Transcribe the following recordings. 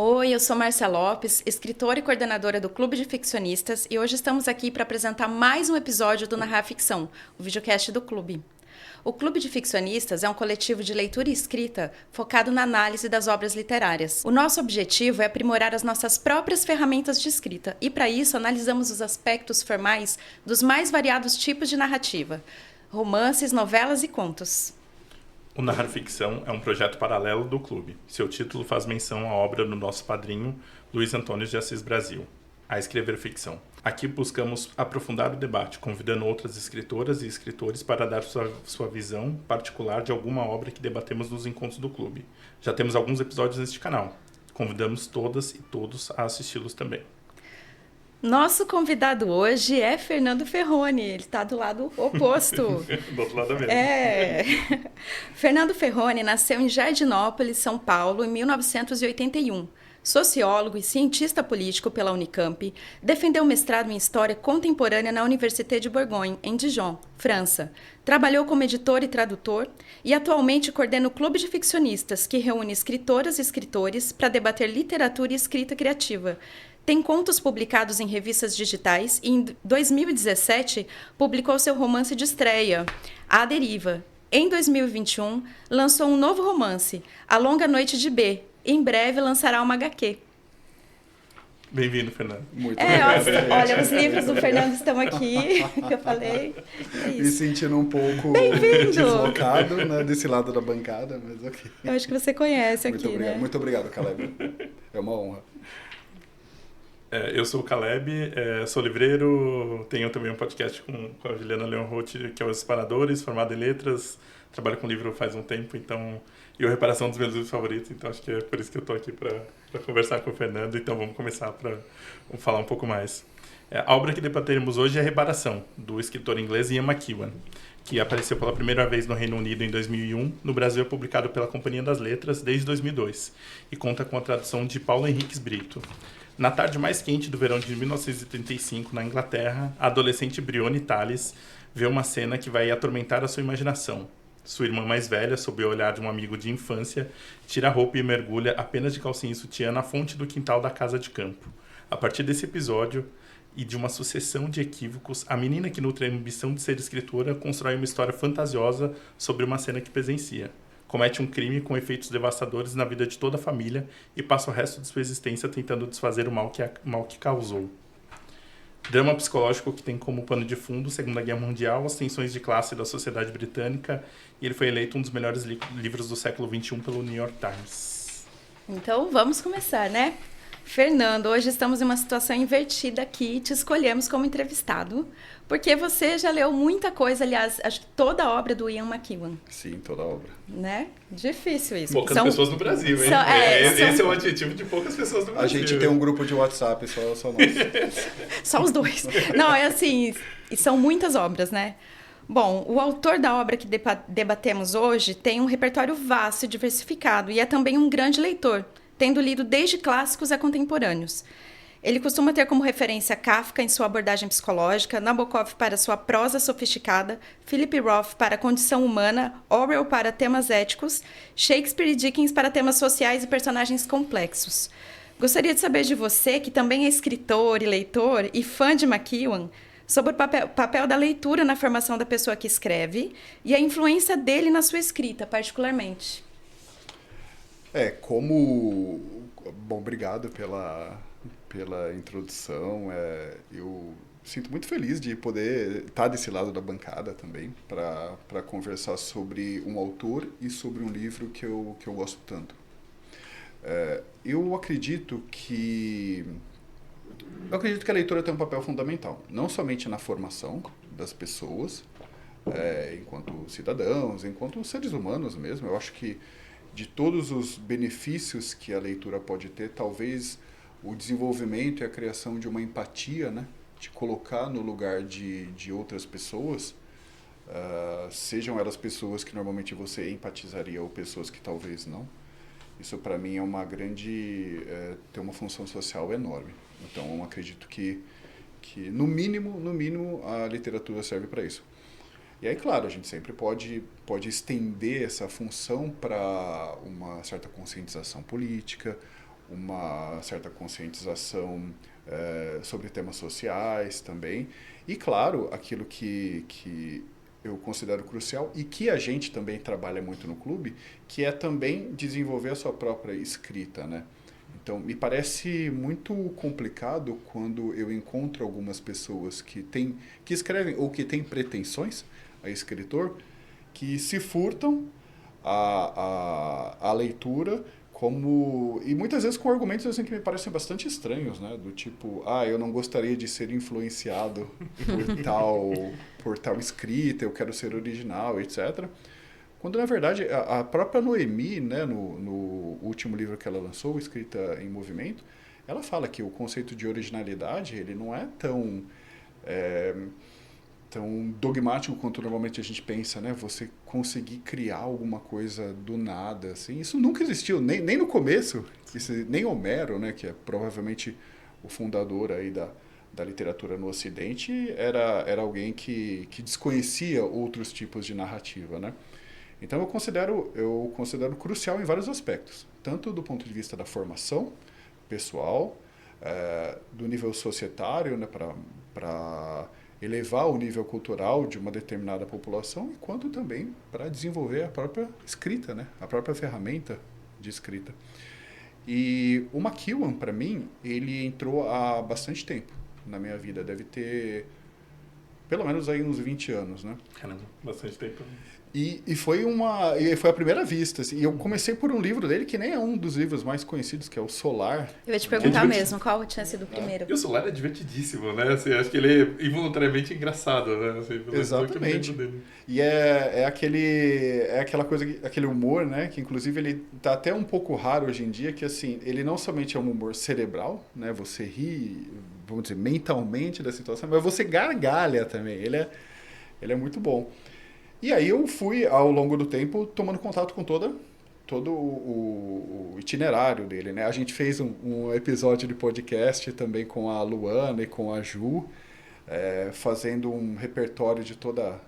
Oi, eu sou Márcia Lopes, escritora e coordenadora do Clube de Ficcionistas, e hoje estamos aqui para apresentar mais um episódio do Narrar Ficção, o videocast do Clube. O Clube de Ficcionistas é um coletivo de leitura e escrita focado na análise das obras literárias. O nosso objetivo é aprimorar as nossas próprias ferramentas de escrita, e para isso analisamos os aspectos formais dos mais variados tipos de narrativa: romances, novelas e contos. O Narrar Ficção é um projeto paralelo do clube. Seu título faz menção à obra do nosso padrinho, Luiz Antônio de Assis Brasil, A Escrever Ficção. Aqui buscamos aprofundar o debate, convidando outras escritoras e escritores para dar sua visão particular de alguma obra que debatemos nos encontros do clube. Já temos alguns episódios neste canal. Convidamos todas e todos a assisti-los também. Nosso convidado hoje é Fernando Ferroni, ele está do lado oposto. Do outro lado da mesa. Fernando Ferroni nasceu em Jardinópolis, São Paulo, em 1981. Sociólogo e cientista político pela Unicamp, defendeu mestrado em História Contemporânea na Université de Bourgogne, em Dijon, França. Trabalhou como editor e tradutor e atualmente coordena o Clube de Ficcionistas, que reúne escritoras e escritores para debater literatura e escrita criativa. Tem contos publicados em revistas digitais e, em 2017, publicou seu romance de estreia, A Deriva. Em 2021, lançou um novo romance, A Longa Noite de B. Em breve, lançará uma HQ. Bem-vindo, Fernando. Muito obrigado. Olha, os livros do Fernando estão aqui, que eu falei. É Me isso. sentindo um pouco Bem-vindo! deslocado, né, desse lado da bancada, mas ok. Eu acho que você conhece Muito aqui, obrigado. né? Muito obrigado, Caleb. É uma honra. Eu sou o Caleb, sou livreiro, tenho também um podcast com a Juliana Leon Roth, que é Os Separadores, formado em letras, trabalho com livro faz um tempo, então, e o Reparação dos meus livros favoritos, então acho que é por isso que eu estou aqui para conversar com o Fernando, então vamos começar para falar um pouco mais. A obra que debateremos hoje é Reparação, do escritor inglês Ian McEwan, que apareceu pela primeira vez no Reino Unido em 2001, no Brasil é publicado pela Companhia das Letras desde 2002, e conta com a tradução de Paulo Henriques Brito. Na tarde mais quente do verão de 1935, na Inglaterra, a adolescente Brione Tallis vê uma cena que vai atormentar a sua imaginação. Sua irmã mais velha, sob o olhar de um amigo de infância, tira a roupa e mergulha apenas de calcinha e sutiã na fonte do quintal da casa de campo. A partir desse episódio e de uma sucessão de equívocos, a menina que nutre a ambição de ser escritora constrói uma história fantasiosa sobre uma cena que presencia. Comete um crime com efeitos devastadores na vida de toda a família e passa o resto de sua existência tentando desfazer o mal que causou. Drama psicológico que tem como pano de fundo Segunda Guerra Mundial, as tensões de classe da sociedade britânica, e ele foi eleito um dos melhores livros do século XXI pelo New York Times. Então, vamos começar, né? Fernando, hoje estamos em uma situação invertida aqui, te escolhemos como entrevistado, porque você já leu muita coisa, aliás, acho que toda a obra do Ian McEwan, Sim, toda a obra. né? Difícil isso. Poucas pessoas no Brasil, hein? Esse é o adjetivo de poucas pessoas no A Brasil. gente tem um grupo de WhatsApp, só nós. Só os dois. Não, é assim, e são muitas obras, né? Bom, o autor da obra que debatemos hoje tem um repertório vasto e diversificado e é também um grande leitor, tendo lido desde clássicos a contemporâneos. Ele costuma ter como referência Kafka em sua abordagem psicológica, Nabokov para sua prosa sofisticada, Philip Roth para a condição humana, Orwell para temas éticos, Shakespeare e Dickens para temas sociais e personagens complexos. Gostaria de saber de você, que também é escritor e leitor e fã de McEwan, sobre o papel da leitura na formação da pessoa que escreve e a influência dele na sua escrita, particularmente. Bom, obrigado pela introdução. Eu sinto muito feliz de poder estar desse lado da bancada também, para conversar sobre um autor e sobre um livro que eu gosto tanto. Eu acredito que a leitura tem um papel fundamental, não somente na formação das pessoas, enquanto cidadãos, enquanto seres humanos mesmo. Eu acho que de todos os benefícios que a leitura pode ter, talvez o desenvolvimento e a criação de uma empatia, né? De colocar no lugar de outras pessoas, sejam elas pessoas que normalmente você empatizaria ou pessoas que talvez não. Isso para mim é uma grande, tem uma função social enorme. Então eu acredito que no mínimo a literatura serve para isso. E aí, claro, a gente sempre pode estender essa função para uma certa conscientização política, uma certa conscientização sobre temas sociais também. E, claro, aquilo que eu considero crucial e que a gente também trabalha muito no clube, que é também desenvolver a sua própria escrita, né? Então, me parece muito complicado quando eu encontro algumas pessoas que escrevem ou que têm pretensões a escritor, que se furtam a leitura e muitas vezes com argumentos assim, que me parecem bastante estranhos, né? Do tipo, eu não gostaria de ser influenciado por tal escrita, eu quero ser original, etc. Quando, na verdade, a própria Noemi, né, no último livro que ela lançou, Escrita em Movimento, ela fala que o conceito de originalidade ele não é tão dogmático quanto normalmente a gente pensa, né? Você conseguir criar alguma coisa do nada, assim. Isso nunca existiu, nem no começo. Nem Homero, né, que é provavelmente o fundador aí da literatura no Ocidente, era alguém que desconhecia outros tipos de narrativa, né? Então eu considero crucial em vários aspectos, tanto do ponto de vista da formação pessoal, do nível societário, né, para elevar o nível cultural de uma determinada população, quanto também para desenvolver a própria escrita, né, a própria ferramenta de escrita. E o McEwan, para mim, ele entrou há bastante tempo na minha vida, deve ter pelo menos aí uns 20 anos, né? Caramba, bastante tempo. E foi a primeira vista, assim. E eu comecei por um livro dele que nem é um dos livros mais conhecidos, que é o Solar. Eu ia te perguntar mesmo, qual tinha sido o primeiro? E o Solar é divertidíssimo, né? Assim, acho que ele é involuntariamente engraçado, né? Assim, exatamente. E é aquela coisa, aquele humor, né? Que inclusive ele tá até um pouco raro hoje em dia, que assim, ele não somente é um humor cerebral, né? Você ri, vamos dizer, mentalmente da situação, mas você gargalha também. Ele é muito bom. E aí eu fui, ao longo do tempo, tomando contato com todo o itinerário dele, né? A gente fez um episódio de podcast também com a Luana e com a Ju, fazendo um repertório de toda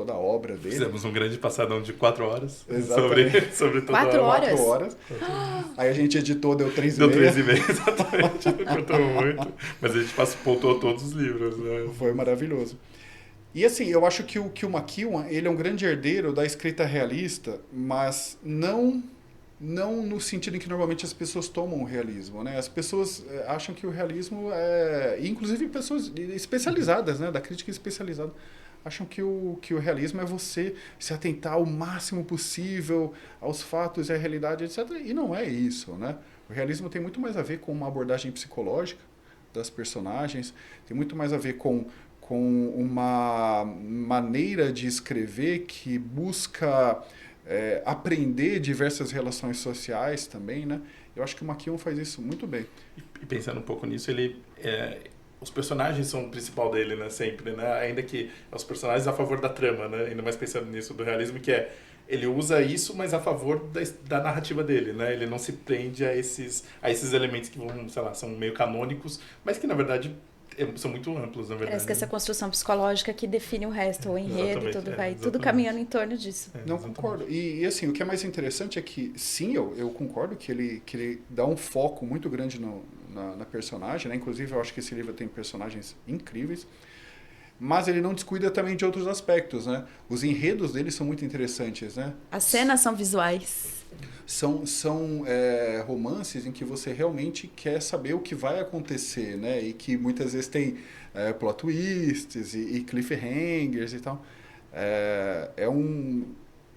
a obra dele. Fizemos um grande passadão de 4 horas sobre toda 4 horas? 4 horas. Aí a gente editou, deu 3,5. Deu 3,5, exatamente. Não contou muito. Mas a gente pontuou todos os livros, né? Foi maravilhoso. E assim, eu acho que o McEwan, ele é um grande herdeiro da escrita realista, mas não no sentido em que normalmente as pessoas tomam o realismo, né? As pessoas acham que o realismo inclusive pessoas especializadas, né? Da crítica especializada, acham que o realismo é você se atentar ao máximo possível aos fatos e à realidade, etc. E não é isso, né? O realismo tem muito mais a ver com uma abordagem psicológica das personagens, tem muito mais a ver com uma maneira de escrever que busca aprender diversas relações sociais também, né? Eu acho que o McEwan faz isso muito bem. E pensando um pouco nisso, os personagens são o principal dele, né? Sempre, né? Ainda que os personagens a favor da trama, né? Ainda mais pensando nisso do realismo, que ele usa isso, mas a favor da narrativa dele, né? Ele não se prende a esses elementos que vão, sei lá, são meio canônicos, mas que na verdade são muito amplos, na verdade. Parece que essa construção psicológica que define o resto, o enredo, tudo caminhando em torno disso. Não, concordo. E assim, o que é mais interessante é que, sim, eu concordo que ele dá um foco muito grande na personagem, né? Inclusive, eu acho que esse livro tem personagens incríveis, mas ele não descuida também de outros aspectos, né? Os enredos dele são muito interessantes, né? As cenas são visuais. São romances em que você realmente quer saber o que vai acontecer, né? E que muitas vezes tem plot twists e cliffhangers e tal.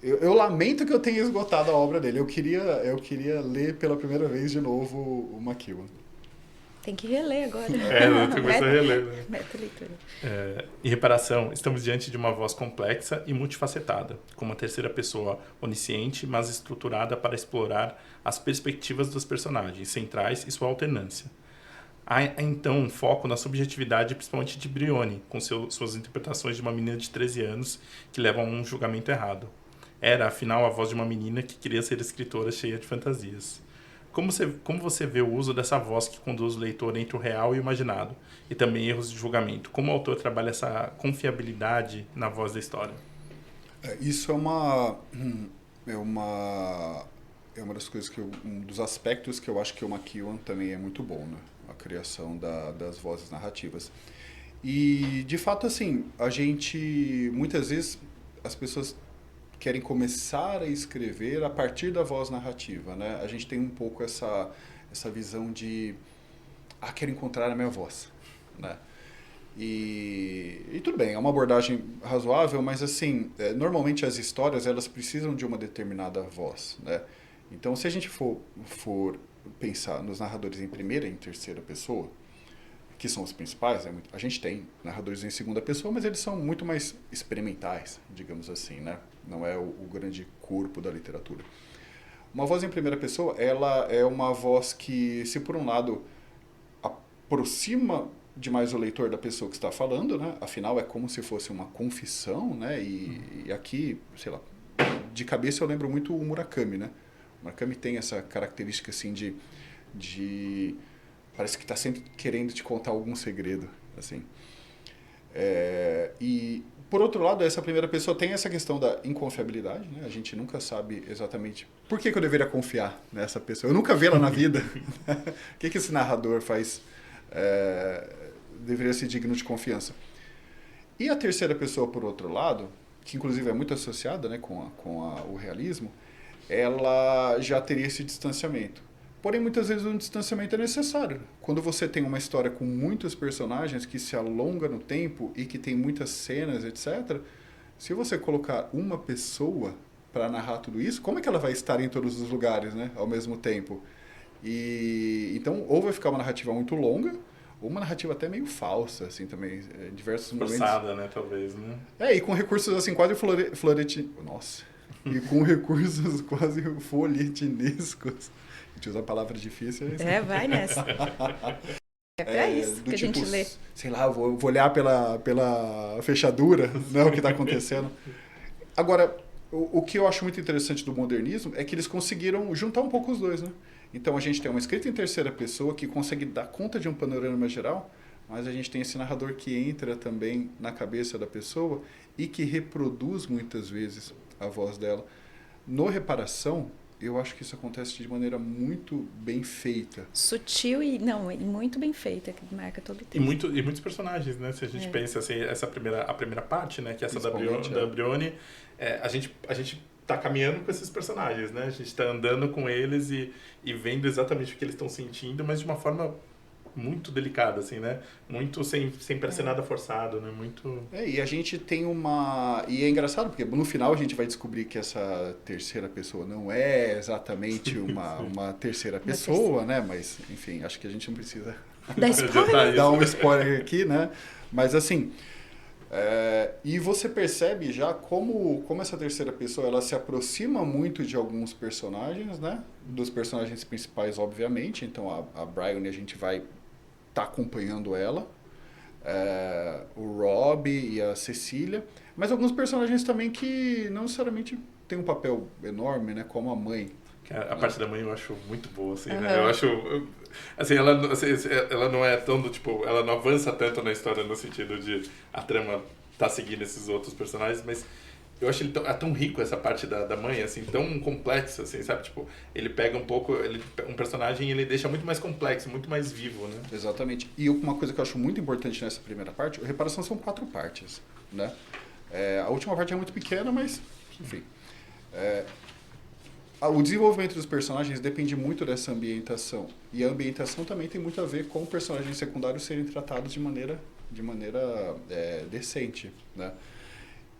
Eu lamento que eu tenha esgotado a obra dele. Eu queria ler pela primeira vez de novo o McEwan. Tem que reler agora. Tem que começar a reler, né? Meta-leitura. Em Reparação, estamos diante de uma voz complexa e multifacetada, com uma terceira pessoa onisciente, mas estruturada para explorar as perspectivas dos personagens centrais e sua alternância. Há, então, um foco na subjetividade, principalmente de Brione, com suas interpretações de uma menina de 13 anos que levam a um julgamento errado. Era, afinal, a voz de uma menina que queria ser escritora cheia de fantasias. Como você vê o uso dessa voz que conduz o leitor entre o real e o imaginado, e também erros de julgamento? Como o autor trabalha essa confiabilidade na voz da história? Isso é uma é uma das coisas um dos aspectos que eu acho que o McEwan também é muito bom, né? A criação das vozes narrativas. E, de fato, assim, a gente, muitas vezes, as pessoas querem começar a escrever a partir da voz narrativa, né? A gente tem um pouco essa visão de, quero encontrar a minha voz, né? E tudo bem, é uma abordagem razoável, mas assim, normalmente as histórias elas precisam de uma determinada voz, né? Então, se a gente for pensar nos narradores em primeira e em terceira pessoa, que são os principais, né? A gente tem narradores em segunda pessoa, mas eles são muito mais experimentais, digamos assim, né? Não é o grande corpo da literatura. Uma voz em primeira pessoa, ela é uma voz que, se por um lado aproxima demais o leitor da pessoa que está falando, né? Afinal, é como se fosse uma confissão, né? E aqui, sei lá, de cabeça eu lembro muito o Murakami, né? O Murakami tem essa característica assim de parece que está sempre querendo te contar algum segredo, assim. E por outro lado, essa primeira pessoa tem essa questão da inconfiabilidade, né? A gente nunca sabe exatamente por que eu deveria confiar nessa pessoa. Eu nunca vi ela na vida. O que esse narrador faz? Deveria ser digno de confiança. E a terceira pessoa, por outro lado, que inclusive é muito associada, né, com o realismo, ela já teria esse distanciamento. Porém, muitas vezes um distanciamento é necessário. Quando você tem uma história com muitos personagens que se alonga no tempo e que tem muitas cenas, etc., se você colocar uma pessoa para narrar tudo isso, como é que ela vai estar em todos os lugares, né, ao mesmo tempo? E então, ou vai ficar uma narrativa muito longa, ou uma narrativa até meio falsa, assim, também, em diversos momentos. Forçada, né, talvez, né? E com recursos, assim, quase Nossa! E com recursos quase folhetinescos. A gente usa palavras difíceis. Vai nessa. É pra isso que a gente lê. Sei lá, vou olhar pela fechadura, né, o que está acontecendo. Agora, o que eu acho muito interessante do modernismo é que eles conseguiram juntar um pouco os dois, né? Então a gente tem uma escrita em terceira pessoa que consegue dar conta de um panorama geral, mas a gente tem esse narrador que entra também na cabeça da pessoa e que reproduz muitas vezes a voz dela. No Reparação, eu acho que isso acontece de maneira muito bem feita. Sutil e muito bem feita, que marca todo o tempo. E muitos personagens, né? Se a gente pensa assim, a primeira parte, né? Que é essa da Brione, a gente tá caminhando com esses personagens, né? A gente tá andando com eles e vendo exatamente o que eles estão sentindo, mas de uma forma muito delicada, assim, né? Muito sem parecer nada forçado, né? Muito... E a gente tem uma... E é engraçado, porque no final a gente vai descobrir que essa terceira pessoa não é exatamente uma terceira pessoa, né? Mas, enfim, acho que a gente não precisa dar um spoiler aqui, né? Mas, assim... e você percebe já como essa terceira pessoa ela se aproxima muito de alguns personagens, né? Dos personagens principais, obviamente. Então, a Brian, a gente vai estar acompanhando ela. O Rob e a Cecília. Mas alguns personagens também que não necessariamente têm um papel enorme, né? Como a mãe. A parte da mãe eu acho muito boa, assim, né? Eu acho... Assim, ela não é tão do tipo... Ela não avança tanto na história no sentido de a trama tá seguindo esses outros personagens, mas eu acho ele tão rico, essa parte da mãe, assim, tão complexa, assim, sabe? Tipo, ele pega um pouco... um personagem e ele deixa muito mais complexo, muito mais vivo, né? Exatamente. E uma coisa que eu acho muito importante nessa primeira parte... A Reparação são 4 partes, né? A última parte é muito pequena, mas... Enfim... O desenvolvimento dos personagens depende muito dessa ambientação. E a ambientação também tem muito a ver com personagens secundários serem tratados de maneira decente, né?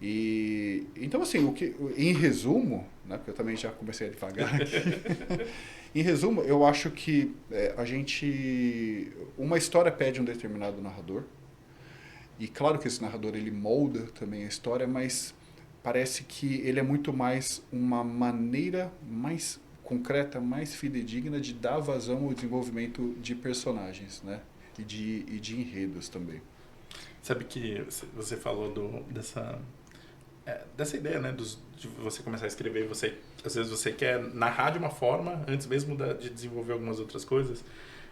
E então, assim, em resumo, né, porque eu também já comecei a devagar aqui, em resumo, eu acho que uma história pede um determinado narrador, e claro que esse narrador ele molda também a história, mas parece que ele é muito mais uma maneira mais concreta, mais fidedigna de dar vazão ao desenvolvimento de personagens, né? E de enredos também. Sabe que você falou dessa ideia, né? De você começar a escrever, às vezes você quer narrar de uma forma antes mesmo de desenvolver algumas outras coisas.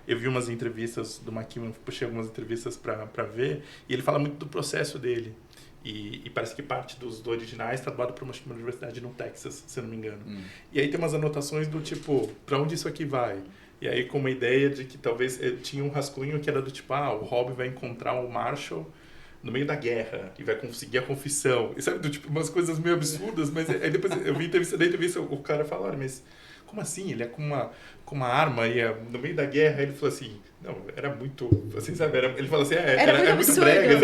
Eu vi umas entrevistas do McEwan, puxei algumas entrevistas para ver, e ele fala muito do processo dele. E parece que parte dos originais está doado para uma universidade no Texas, se eu não me engano. E aí tem umas anotações do tipo, para onde isso aqui vai? E aí com uma ideia de que talvez tinha um rascunho que era do tipo, o Rob vai encontrar o Marshall no meio da guerra e vai conseguir a confissão. E sabe, do tipo, umas coisas meio absurdas, mas aí depois eu vi na entrevista, o cara fala, olha, mas como assim? Ele é com uma arma e no meio da guerra. Ele falou assim, não, era muito, assim, sabe? Ele falou assim, era muito brega,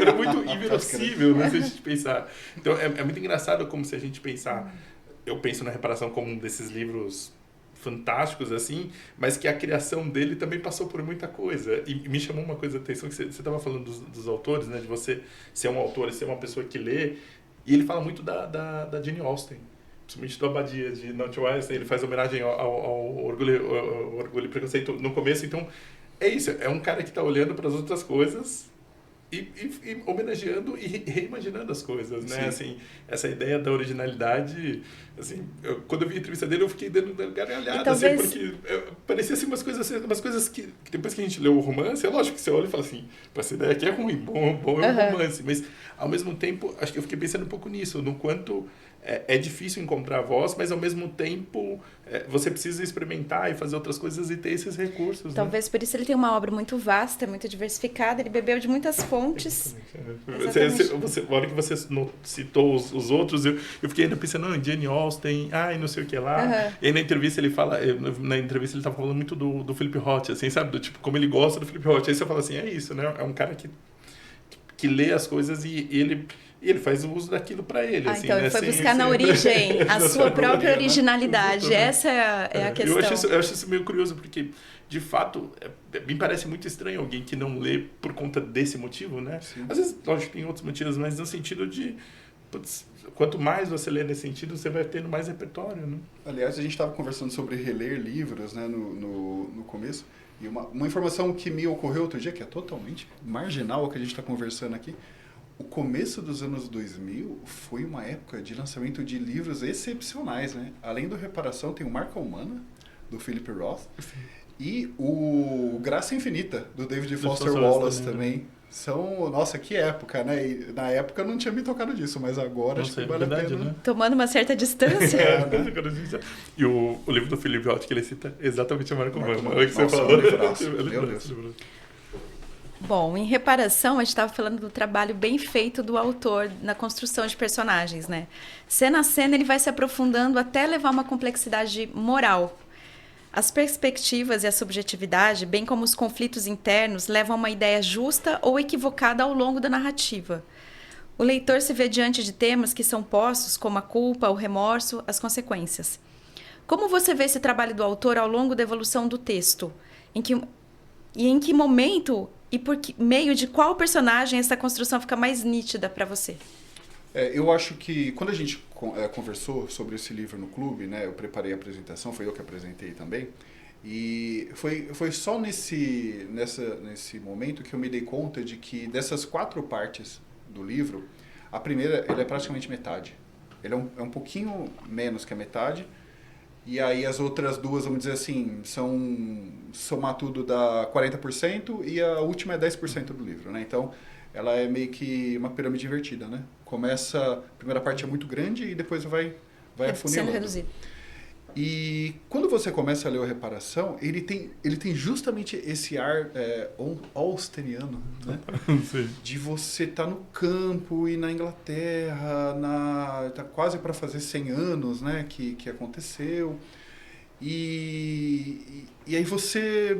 era muito inverossímil, né, se a gente pensar. Então, é muito engraçado como se a gente pensar, eu penso na Reparação como um desses livros fantásticos, assim, mas que a criação dele também passou por muita coisa. E me chamou uma coisa de atenção, que você estava falando dos autores, né, de você ser um autor e ser uma pessoa que lê, e ele fala muito da Jane Austen, principalmente do Abadia de Not Wise, ele faz homenagem ao Orgulho e Preconceito no começo. Então, é isso, é um cara que está olhando para as outras coisas e homenageando e reimaginando as coisas, né? Assim, essa ideia da originalidade, assim, quando eu vi a entrevista dele, eu fiquei dando gargalhada, talvez... assim, porque parecia assim, umas coisas que depois que a gente leu o romance, é lógico que você olha e fala assim, essa ideia aqui é ruim, bom é um romance, mas ao mesmo tempo, acho que eu fiquei pensando um pouco nisso, no quanto é difícil encontrar a voz, mas ao mesmo tempo você precisa experimentar e fazer outras coisas e ter esses recursos. Talvez, né? Por isso ele tem uma obra muito vasta, muito diversificada, ele bebeu de muitas fontes. A hora que você citou os outros, eu fiquei ainda pensando, Jane Austen, e não sei o que lá. E aí na entrevista ele estava falando muito do Philip Roth, assim, sabe? Do tipo, como ele gosta do Philip Roth. Aí você fala assim, é isso, né? É um cara que lê as coisas e ele faz o uso daquilo para ele. Assim, então né? ele foi buscar na origem a sua própria originalidade. Essa é a questão. Eu acho isso meio curioso, porque, de fato, me parece muito estranho alguém que não lê por conta desse motivo, né? Sim. Às vezes, lógico, tem outros motivos, mas no sentido de... quanto mais você lê nesse sentido, você vai tendo mais repertório, né? Aliás, a gente estava conversando sobre reler livros, né, no começo, e uma informação que me ocorreu outro dia, que é totalmente marginal ao que a gente está conversando aqui. O começo dos anos 2000 foi uma época de lançamento de livros excepcionais, né? Além do Reparação, tem o Marca Humana, do Philip Roth, e o Graça Infinita, do David Foster Wallace também. Nossa, que época, né? E na época eu não tinha me tocado disso, mas agora acho que vale a pena. Né? Tomando uma certa distância. Né? E o livro do Philip Roth que ele cita exatamente a Marca Humana. É o que você falou. Meu Deus. Bom, em Reparação, a gente estava falando do trabalho bem feito do autor na construção de personagens, né? Cena a cena, ele vai se aprofundando até levar uma complexidade moral. As perspectivas e a subjetividade, bem como os conflitos internos, levam a uma ideia justa ou equivocada ao longo da narrativa. O leitor se vê diante de temas que são postos, como a culpa, o remorso, as consequências. Como você vê esse trabalho do autor ao longo da evolução do texto? Em que momento e por meio de qual personagem essa construção fica mais nítida para você? Eu acho que quando a gente conversou sobre esse livro no clube, né, eu preparei a apresentação, foi eu que apresentei também, e foi só nesse momento que eu me dei conta de que dessas 4 partes do livro, a primeira ele é praticamente metade. Ele é um pouquinho menos que a metade, e aí as outras 2, vamos dizer assim, somar tudo dá 40% e a última é 10% do livro, né? Então, ela é meio que uma pirâmide invertida, né? A primeira parte é muito grande e depois vai afunilando. Sendo reduzido. E quando você começa a ler o Reparação, ele tem justamente esse ar austeniano, né? De você estar no campo e na Inglaterra, tá quase para fazer 100 anos, né, que aconteceu. E aí você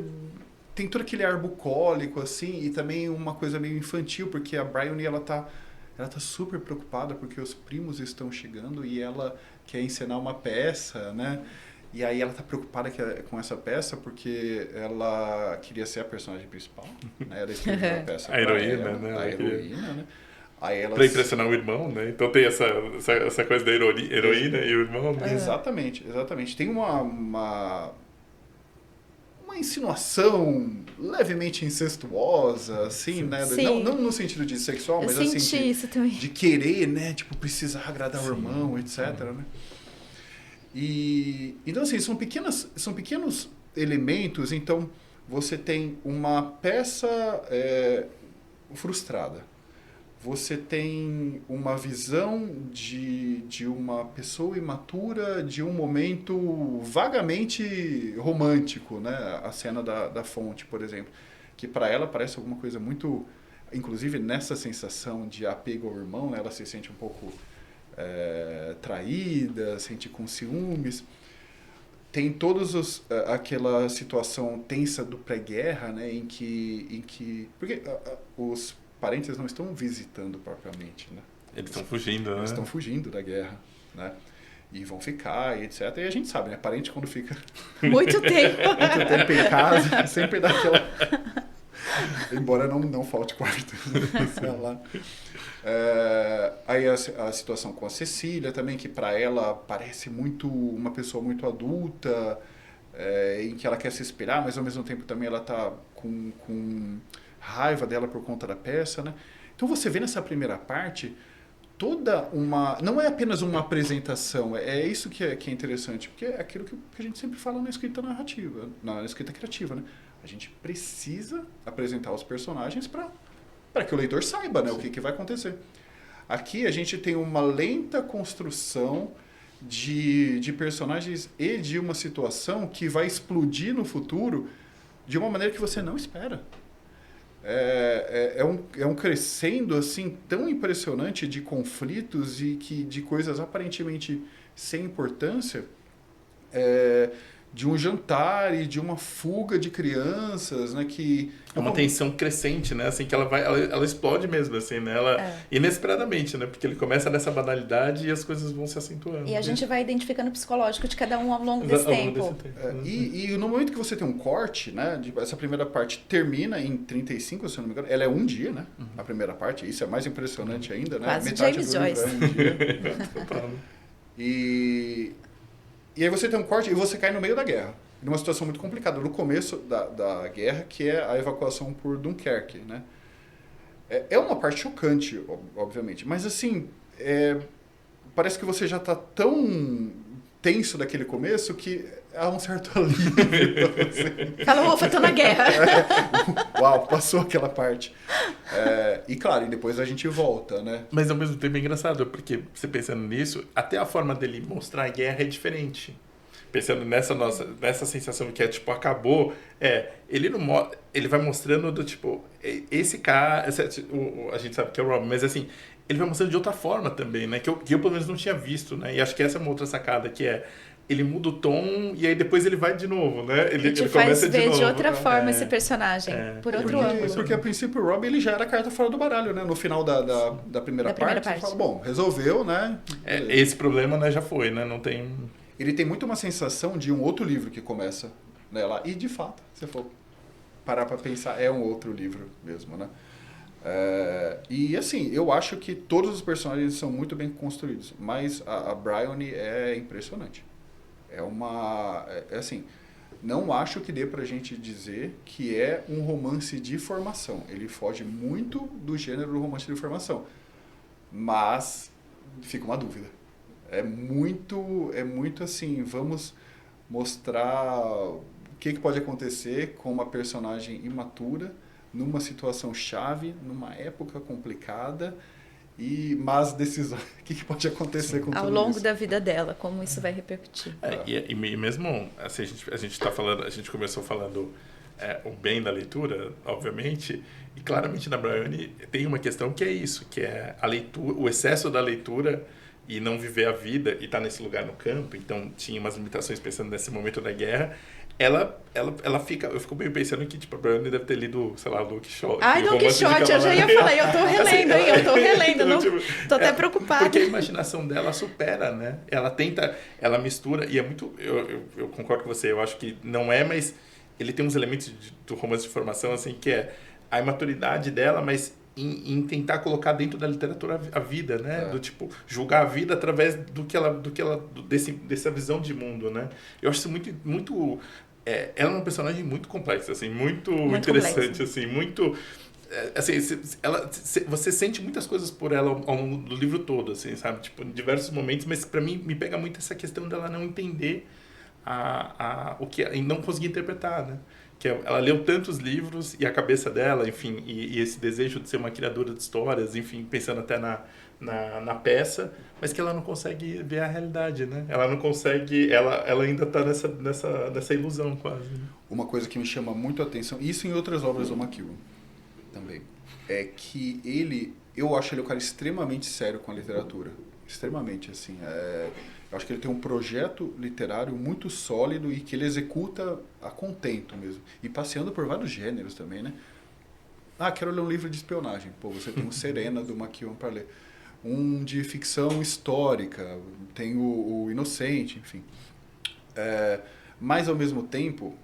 tem todo aquele ar bucólico, assim, e também uma coisa meio infantil, porque a Bryony, ela tá super preocupada porque os primos estão chegando e ela quer encenar uma peça, né? E aí ela tá preocupada com essa peça porque ela queria ser a personagem principal, né? Ela escreveu a peça a heroína, né? A heroína, né? Para impressionar o irmão, né? Então tem essa coisa da heroína e o irmão, né? Exatamente. Tem uma insinuação levemente incestuosa, assim, né? Não no sentido de sexual, mas assim, de querer, né? Tipo, precisar agradar o irmão, etc, né? Então, assim, são pequenos elementos. Então, você tem uma peça frustrada. você tem uma visão de uma pessoa imatura de um momento vagamente romântico, né? A cena da fonte, por exemplo, que para ela parece alguma coisa muito... Inclusive, nessa sensação de apego ao irmão, né? Ela se sente um pouco traída, sente com ciúmes. Tem todos aquela situação tensa do pré-guerra, né? Em que porque os parentes não estão visitando propriamente, né? Eles estão fugindo, né? Eles estão fugindo da guerra, né? E vão ficar, e etc. E a gente sabe, né? Parente quando fica Muito tempo. muito tempo em casa, sempre dá aquela... Embora não falte quarto. Sei lá. Aí a situação com a Cecília também, que para ela parece muito uma pessoa muito adulta, em que ela quer se inspirar, mas ao mesmo tempo também ela está com raiva dela por conta da peça, né? Então você vê nessa primeira parte toda uma... Não é apenas uma apresentação, é isso que é interessante, porque é aquilo que a gente sempre fala na escrita narrativa, na escrita criativa, né? A gente precisa apresentar os personagens para que o leitor saiba, né, o que vai acontecer. Aqui a gente tem uma lenta construção de personagens e de uma situação que vai explodir no futuro de uma maneira que você não espera. É um crescendo assim, tão impressionante de conflitos e de coisas aparentemente sem importância, de um jantar e de uma fuga de crianças, né, que... É uma tensão crescente, né, assim, que ela explode mesmo, assim, né, inesperadamente, né, porque ele começa nessa banalidade e as coisas vão se acentuando. E a gente vai identificando o psicológico de cada um ao longo desse tempo. E no momento que você tem um corte, né, essa primeira parte termina em 35, se eu não me engano, ela é um dia, né, a primeira parte, isso é mais impressionante ainda, né, quase metade James do livro Joyce. é um dia. E aí você tem um corte e você cai no meio da guerra, numa situação muito complicada, no começo da guerra, que é a evacuação por Dunkerque, né? É uma parte chocante, obviamente, mas assim, parece que você já está tão tenso daquele começo que há um certo alívio pra você. Fala, ufa, tô na guerra. Uau, passou aquela parte. E claro, e depois a gente volta, né? Mas ao mesmo tempo é engraçado, porque você pensando nisso, até a forma dele mostrar a guerra é diferente. Pensando nessa sensação que tipo, acabou, ele vai mostrando do tipo, esse cara, a gente sabe que é o Robin, mas assim, ele vai mostrando de outra forma também, né? Que eu pelo menos não tinha visto, né? E acho que essa é uma outra sacada, que ele muda o tom e aí depois ele vai de novo, né? Ele te começa faz ver de de outra forma esse personagem, por outro ângulo. Porque a princípio o Robin ele já era a carta fora do baralho, né? No final da primeira parte, você fala, bom, resolveu, né? Esse problema, né, já foi, né? Não tem... Ele tem muito uma sensação de um outro livro que começa, né, lá. E de fato, se for parar para pensar, é um outro livro mesmo, né? E assim, eu acho que todos os personagens são muito bem construídos, mas a Bryony é impressionante. Assim, não acho que dê pra gente dizer que é um romance de formação. Ele foge muito do gênero do romance de formação. Mas fica uma dúvida. É muito assim, vamos mostrar o que pode acontecer com uma personagem imatura, numa situação chave, numa época complicada, mas decisões, o que pode acontecer com tudo isso? Ao longo da vida dela, como isso vai repercutir. E mesmo, assim, a gente tá falando, a gente começou falando o bem da leitura, obviamente, e claramente na Bryony tem uma questão que é isso, que é a leitura, o excesso da leitura e não viver a vida e estar nesse lugar no campo, então tinha umas limitações pensando nesse momento da guerra. Eu fico meio pensando que tipo, a Bryony deve ter lido, sei lá, Don Quixote. Ai, Don Quixote, eu já ia falar, eu tô relendo, hein? Eu tô relendo, não, tô até preocupada. Porque a imaginação dela supera, né? Ela mistura, e é muito, eu concordo com você, eu acho que não é, mas ele tem uns elementos do romance de formação, assim, que é a imaturidade dela, mas em tentar colocar dentro da literatura a vida, né? Do tipo, julgar a vida através dessa visão de mundo, né? Eu acho isso muito ela é uma personagem muito complexa, assim, muito interessante, complexa. Assim, muito... Assim, você sente muitas coisas por ela ao longo do livro todo, assim, sabe? Tipo, em diversos momentos, mas pra mim me pega muito essa questão dela não entender o que e não conseguir interpretar, né? que ela leu tantos livros e a cabeça dela, enfim, e esse desejo de ser uma criadora de histórias, enfim, pensando até na peça, mas que ela não consegue ver a realidade, né? Ela não consegue, ela ainda está nessa ilusão quase. Né? Uma coisa que me chama muito a atenção, isso em outras obras do McEwan também, é que eu acho ele um cara extremamente sério com a literatura. Extremamente, assim. Eu acho que ele tem um projeto literário muito sólido e que ele executa a contento mesmo. E passeando por vários gêneros também, né? Quero ler um livro de espionagem. Pô, você tem o Serena, do McEwan, para ler. Um de ficção histórica, tem o Inocente, enfim. Mas, ao mesmo tempo,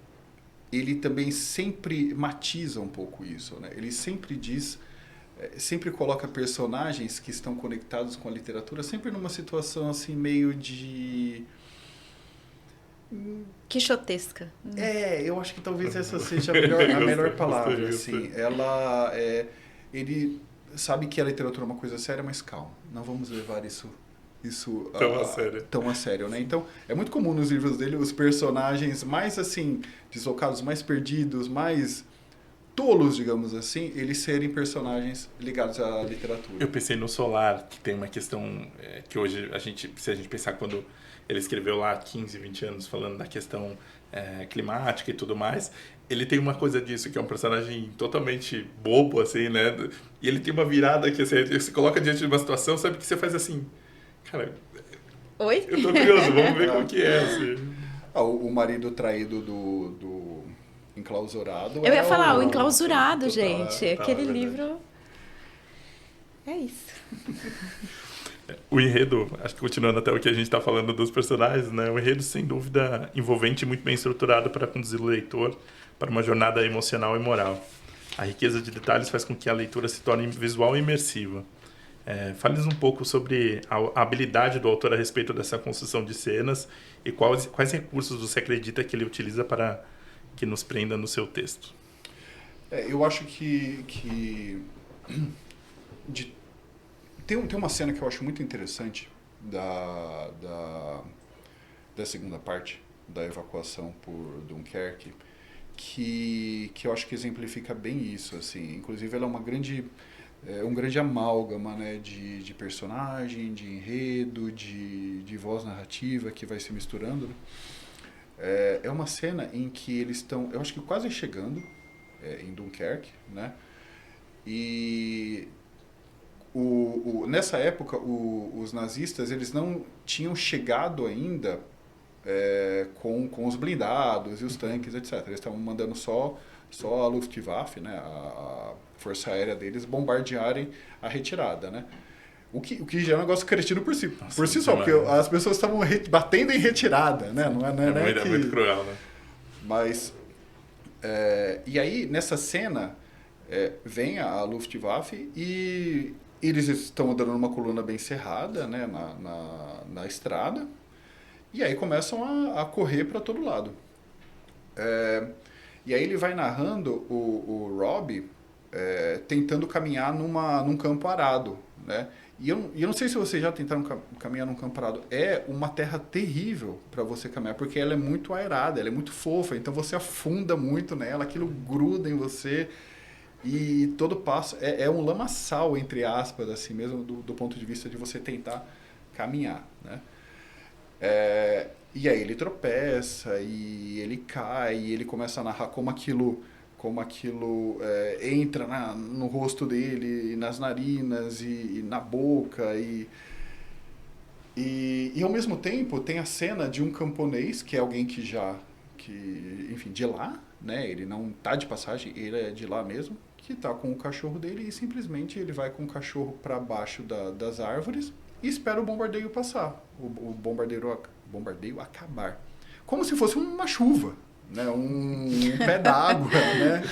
ele também sempre matiza um pouco isso, né? Ele sempre diz... sempre coloca personagens que estão conectados com a literatura sempre numa situação assim meio de quixotesca. Eu acho que talvez essa seja a melhor palavra, assim. Ele sabe que a literatura é uma coisa séria, mas calma, não vamos levar isso tão a sério, né? Então, é muito comum nos livros dele os personagens mais assim deslocados, mais perdidos, mais tolos, digamos assim, eles serem personagens ligados à literatura. Eu pensei no Solar, que tem uma questão que hoje, se a gente pensar quando ele escreveu lá há 15, 20 anos, falando da questão climática e tudo mais, ele tem uma coisa disso, que é um personagem totalmente bobo, assim, né? E ele tem uma virada que você se coloca diante de uma situação, sabe, que você faz assim, cara... Oi? Eu tô curioso, vamos ver como que é, assim. O marido traído do Enclausurado. Eu ia falar, o Enclausurado, gente. Aquele livro... É isso. O enredo, acho que continuando até o que a gente está falando dos personagens, né? O enredo, sem dúvida, envolvente e muito bem estruturado para conduzir o leitor para uma jornada emocional e moral. A riqueza de detalhes faz com que a leitura se torne visual e imersiva. Fale-nos um pouco sobre a habilidade do autor a respeito dessa construção de cenas e quais recursos você acredita que ele utiliza para que nos prenda no seu texto. Eu acho que tem uma cena que eu acho muito interessante da segunda parte da evacuação por Dunkerque, que eu acho que exemplifica bem isso, assim. Inclusive ela é um grande amálgama, né, de personagem, de enredo, de voz narrativa que vai se misturando, né? É uma cena em que eles estão, eu acho que quase chegando em Dunkerque, né? E nessa época os nazistas eles não tinham chegado ainda com os blindados e os tanques, etc. Eles estavam mandando só a Luftwaffe, né, a força aérea deles, bombardearem a retirada, né? O que já é um negócio cretino por si só, porque as pessoas estavam batendo em retirada, né? Não é muito cruel, né? Mas, e aí, nessa cena, vem a Luftwaffe e eles estão andando numa coluna bem cerrada, né? Na estrada, e aí começam a correr para todo lado. E aí ele vai narrando o Robbie tentando caminhar num campo arado, né? E eu não sei se vocês já tentaram caminhar num campo arado. É uma terra terrível para você caminhar, porque ela é muito aerada, ela é muito fofa, então você afunda muito nela, aquilo gruda em você e todo passo é um lamaçal, entre aspas, assim mesmo, do ponto de vista de você tentar caminhar, né? E aí ele tropeça e ele cai e ele começa a narrar como aquilo entra no rosto dele, nas narinas e na boca e ao mesmo tempo tem a cena de um camponês, que é alguém enfim, de lá, né? Ele não tá de passagem, ele é de lá mesmo, que tá com o cachorro dele e simplesmente ele vai com o cachorro para baixo das árvores e espera o bombardeio passar, o bombardeio acabar. Como se fosse uma chuva, né? Um pé d'água, né?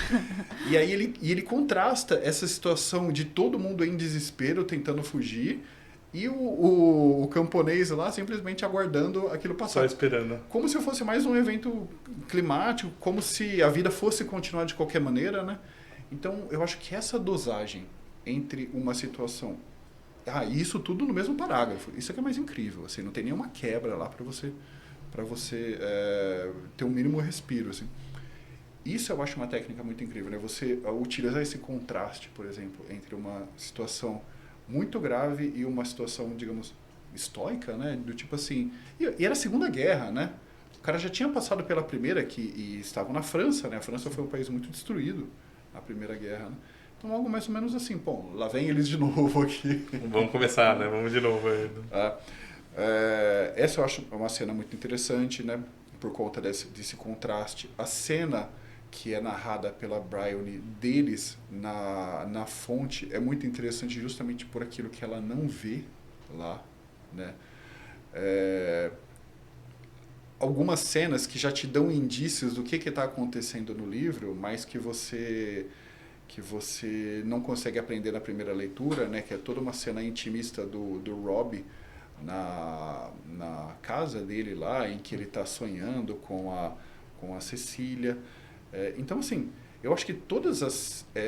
E aí ele contrasta essa situação de todo mundo em desespero tentando fugir e o camponês lá simplesmente aguardando aquilo passar. Só esperando. Como se fosse mais um evento climático, como se a vida fosse continuar de qualquer maneira, né? Então eu acho que essa dosagem entre uma situação... isso tudo no mesmo parágrafo. Isso é que é mais incrível, assim, não tem nenhuma quebra lá para você ter um mínimo respiro, assim. isso eu acho uma técnica muito incrível, né? Você utilizar esse contraste, por exemplo, entre uma situação muito grave e uma situação, digamos, estoica, né? Do tipo assim... E era a Segunda Guerra, né? O cara já tinha passado pela Primeira e estavam na França, né? A França foi um país muito destruído na Primeira Guerra, né? Então, algo mais ou menos assim, pô, lá vem eles de novo aqui. Vamos começar, né? Vamos de novo. Essa eu acho uma cena muito interessante, né? Por conta desse contraste. A cena que é narrada pela Bryony deles na fonte é muito interessante justamente por aquilo que ela não vê lá, né? Algumas cenas que já te dão indícios do que está acontecendo no livro, mas que você não consegue aprender na primeira leitura, né? Que é toda uma cena intimista do Robbie na casa dele lá, em que ele está sonhando com a Cecília. Então, assim, eu acho que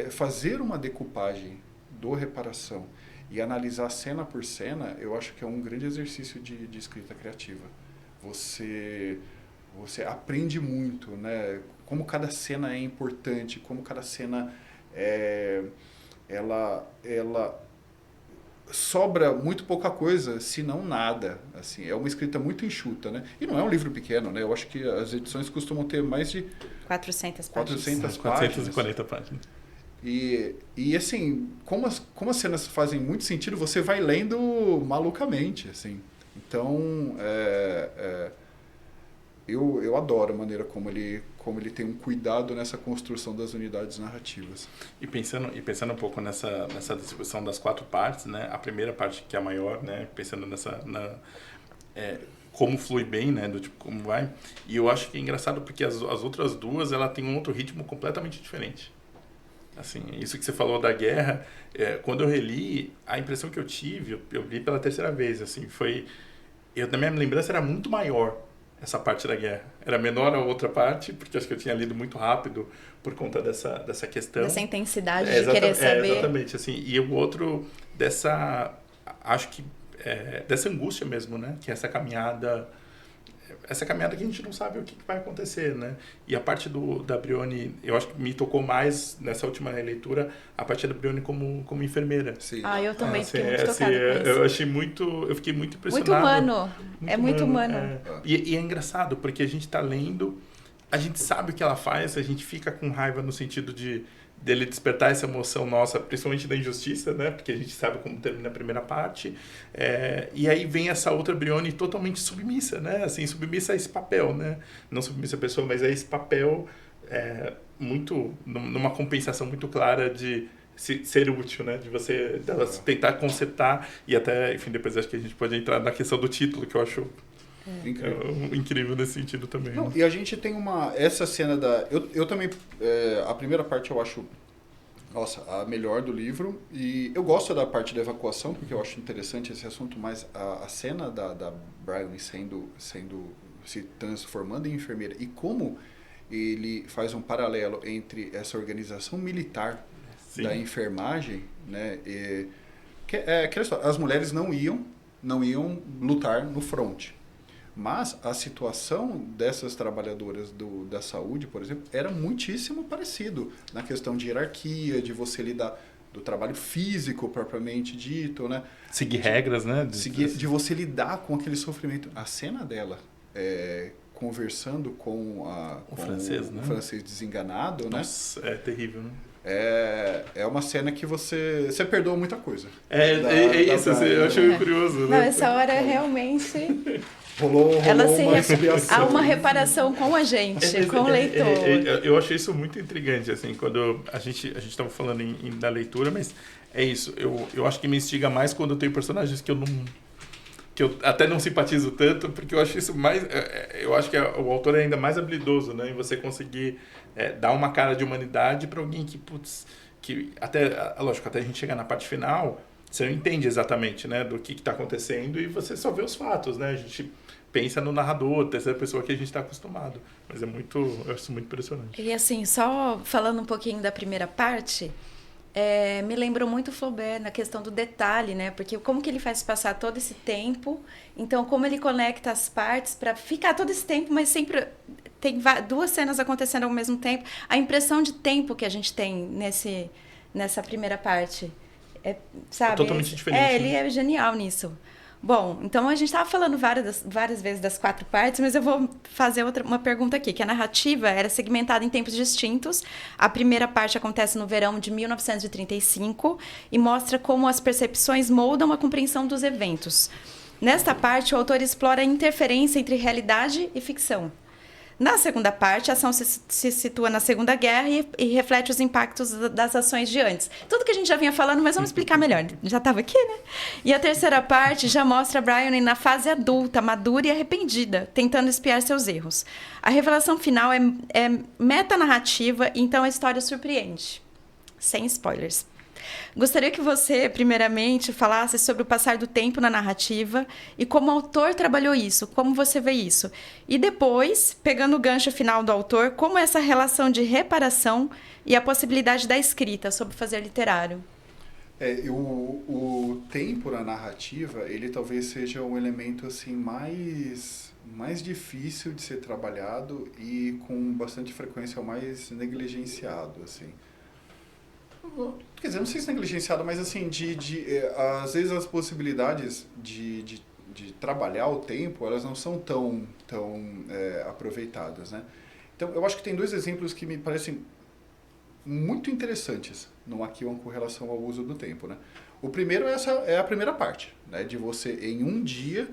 fazer uma decupagem do Reparação e analisar cena por cena, eu acho que é um grande exercício de escrita criativa. Você aprende muito, né? Como cada cena é importante, como cada cena ela sobra muito pouca coisa, se não nada. Assim, é uma escrita muito enxuta, né? E não é um livro pequeno, né? Eu acho que as edições costumam ter mais de 400 páginas. 440 páginas. E assim, como as cenas fazem muito sentido, você vai lendo malucamente, assim. Então, eu adoro a maneira como ele tem um cuidado nessa construção das unidades narrativas. E pensando um pouco nessa distribuição das 4 partes, né? A primeira parte, que é a maior, né? Pensando como flui bem, né? Do tipo, como vai. E eu acho que é engraçado porque as outras duas, ela tem um outro ritmo completamente diferente. Assim, isso que você falou da guerra, quando eu reli, a impressão que eu tive, eu li pela terceira vez, assim, na minha lembrança era muito maior essa parte da guerra. Era menor a outra parte, porque acho que eu tinha lido muito rápido por conta dessa questão. Dessa intensidade de querer saber. Exatamente, assim. E o outro, dessa angústia mesmo, né? Que é essa caminhada que a gente não sabe o que vai acontecer, né? E a parte da Bryony, eu acho que me tocou mais nessa última releitura, a parte da Bryony como enfermeira. Sim. Eu também fiquei muito tocada com isso. Eu fiquei muito impressionado. Muito humano. E é engraçado, porque a gente tá lendo, a gente sabe o que ela faz, a gente fica com raiva no sentido dele despertar essa emoção nossa, principalmente da injustiça, né? Porque a gente sabe como termina a primeira parte. E aí vem essa outra Bryony totalmente submissa, né? Assim, submissa a esse papel, né? Não submissa a pessoa, mas a esse papel muito, numa compensação muito clara de ser útil, né? De você tentar consertar e até, enfim, depois acho que a gente pode entrar na questão do título, que eu acho incrível nesse sentido também. Não, e a gente tem essa cena eu também, a primeira parte eu acho, nossa, a melhor do livro, e eu gosto da parte da evacuação, porque eu acho interessante esse assunto, mas a cena da Bryony se transformando em enfermeira, e como ele faz um paralelo entre essa organização militar da enfermagem, né, as mulheres não iam lutar no fronte. Mas a situação dessas trabalhadoras da saúde, por exemplo, era muitíssimo parecido na questão de hierarquia, de você lidar do trabalho físico propriamente dito, né? Seguir regras, né? De você lidar com aquele sofrimento. A cena dela conversando com o francês, né? O francês desenganado, Nossa, né? É terrível, né? É uma cena que você perdoa muita coisa. Isso, eu achei curioso, né? Não, essa hora realmente... Rolou uma expiação. Há uma reparação com a gente, com o leitor. Eu achei isso muito intrigante, assim, quando a gente estava falando da leitura, mas é isso. Eu acho que me instiga mais quando eu tenho personagens que eu até não simpatizo tanto, porque eu acho isso mais... Eu acho que o autor é ainda mais habilidoso, né? Em você conseguir dar uma cara de humanidade para alguém que lógico, até a gente chegar na parte final, você não entende exatamente, né, do que está acontecendo e você só vê os fatos, né? A gente pensa no narrador, terceira pessoa que a gente está acostumado. Mas eu acho muito impressionante. E assim, só falando um pouquinho da primeira parte, me lembrou muito Flaubert na questão do detalhe, né? Porque como que ele faz passar todo esse tempo, então como ele conecta as partes para ficar todo esse tempo, mas sempre tem duas cenas acontecendo ao mesmo tempo. A impressão de tempo que a gente tem nessa primeira parte, sabe? É totalmente diferente. Ele é genial nisso. Bom, então a gente estava falando várias vezes das 4 partes, mas eu vou fazer uma pergunta aqui, que a narrativa era segmentada em tempos distintos. A primeira parte acontece no verão de 1935 e mostra como as percepções moldam a compreensão dos eventos. Nesta parte, o autor explora a interferência entre realidade e ficção. Na segunda parte, a ação se situa na Segunda Guerra e reflete os impactos das ações de antes. Tudo que a gente já vinha falando, mas vamos explicar melhor. Já estava aqui, né? E a terceira parte já mostra Brian na fase adulta, madura e arrependida, tentando espiar seus erros. A revelação final é metanarrativa, então a história surpreende. Sem spoilers. Gostaria que você, primeiramente, falasse sobre o passar do tempo na narrativa e como o autor trabalhou isso, como você vê isso. E depois, pegando o gancho final do autor, como essa relação de reparação e a possibilidade da escrita sobre fazer literário. O tempo na narrativa, ele talvez seja um elemento assim mais difícil de ser trabalhado e com bastante frequência mais negligenciado, assim. Quer dizer, não sei se negligenciado, mas assim, às vezes as possibilidades de trabalhar o tempo, elas não são tão aproveitadas, né? Então, eu acho que tem 2 exemplos que me parecem muito interessantes no Makiwan com relação ao uso do tempo, né? O primeiro é a primeira parte, né? De você, em um dia,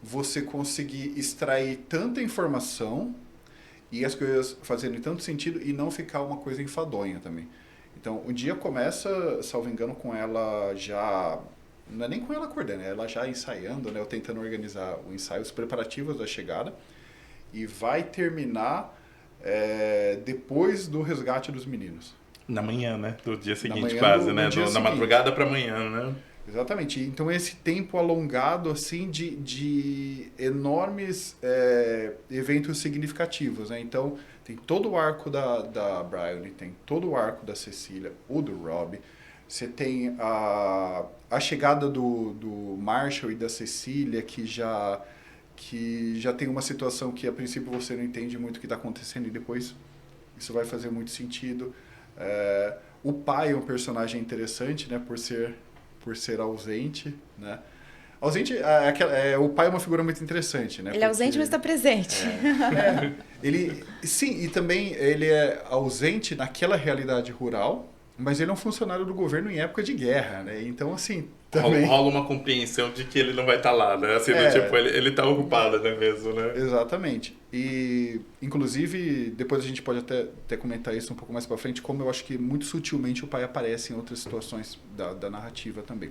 você conseguir extrair tanta informação e as coisas fazerem tanto sentido e não ficar uma coisa enfadonha também. Então, o dia começa, salvo engano, com ela já... Não é nem com ela acordando, é ela já ensaiando, né? Ou tentando organizar o ensaio, os preparativos da chegada. E vai terminar depois do resgate dos meninos. Na manhã, né? Do dia seguinte, manhã quase, do né? dia Na seguinte. madrugada para amanhã, né? Exatamente. Então, esse tempo alongado, assim, de enormes eventos significativos, né? Então, tem todo o arco da Bryony, tem todo o arco da Cecília, o do Rob. Você tem a chegada do Marshall e da Cecília, que já tem uma situação que, a princípio, você não entende muito o que está acontecendo e depois isso vai fazer muito sentido. O pai é um personagem interessante, né? Por ser ausente, né? Ausente, o pai é uma figura muito interessante, né? Ele é ausente, mas está presente. Sim, e também ele é ausente naquela realidade rural, mas ele é um funcionário do governo em época de guerra, né? Então, assim, também... Rola uma compreensão de que ele não vai estar lá, né? Assim, tipo, ele tá ocupado, né, mesmo, né? Exatamente. E, inclusive, depois a gente pode até comentar isso um pouco mais pra frente, como eu acho que muito sutilmente o pai aparece em outras situações da narrativa também.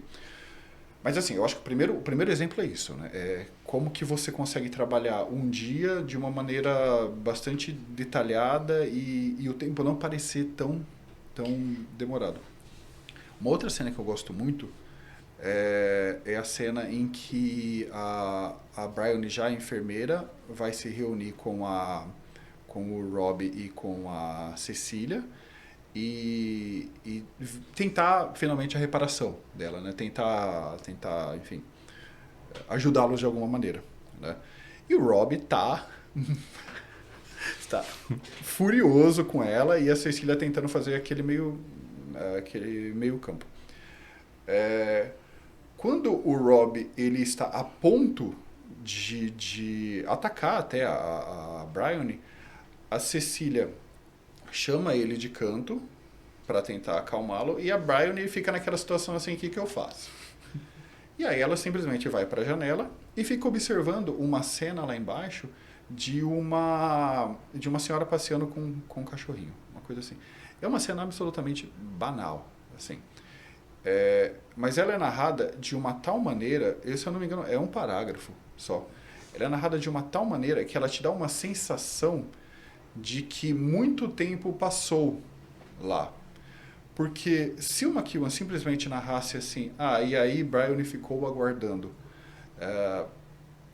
Mas assim, eu acho que o primeiro exemplo é isso, né? Como que você consegue trabalhar um dia de uma maneira bastante detalhada e o tempo não parecer tão demorado. Uma outra cena que eu gosto muito é a cena em que a Bryony, já enfermeira, vai se reunir com o Rob e com a Cecília e tentar finalmente a reparação dela, né? Tentar, enfim, ajudá-los de alguma maneira, né? E o Rob está furioso com ela e a Cecília tentando fazer aquele meio campo. Quando o Rob ele está a ponto de atacar até a Bryony, a Cecília chama ele de canto para tentar acalmá-lo e a Bryony fica naquela situação assim, o que eu faço? E aí ela simplesmente vai para a janela e fica observando uma cena lá embaixo de uma senhora passeando com um cachorrinho, uma coisa assim. É uma cena absolutamente banal, assim. Mas ela é narrada de uma tal maneira, se eu não me engano, é um parágrafo só. Ela é narrada de uma tal maneira que ela te dá uma sensação de que muito tempo passou lá. Porque se o Makiwan simplesmente narrasse assim, e aí Bryony ficou aguardando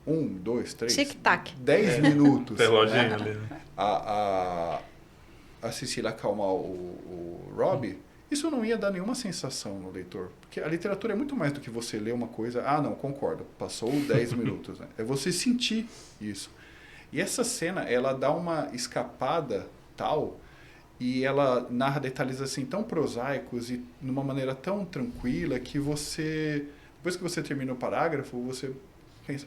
1, 2, 3, Tic-tac. 10 minutos, Reloginho né? ali. A Cecília acalmar o Rob, isso não ia dar nenhuma sensação no leitor. Porque a literatura é muito mais do que você ler uma coisa, não, concordo, passou 10 minutos. Né? É você sentir isso. E essa cena, ela dá uma escapada tal, e ela narra detalhes assim tão prosaicos e de uma maneira tão tranquila que você, depois que você termina o parágrafo, você pensa,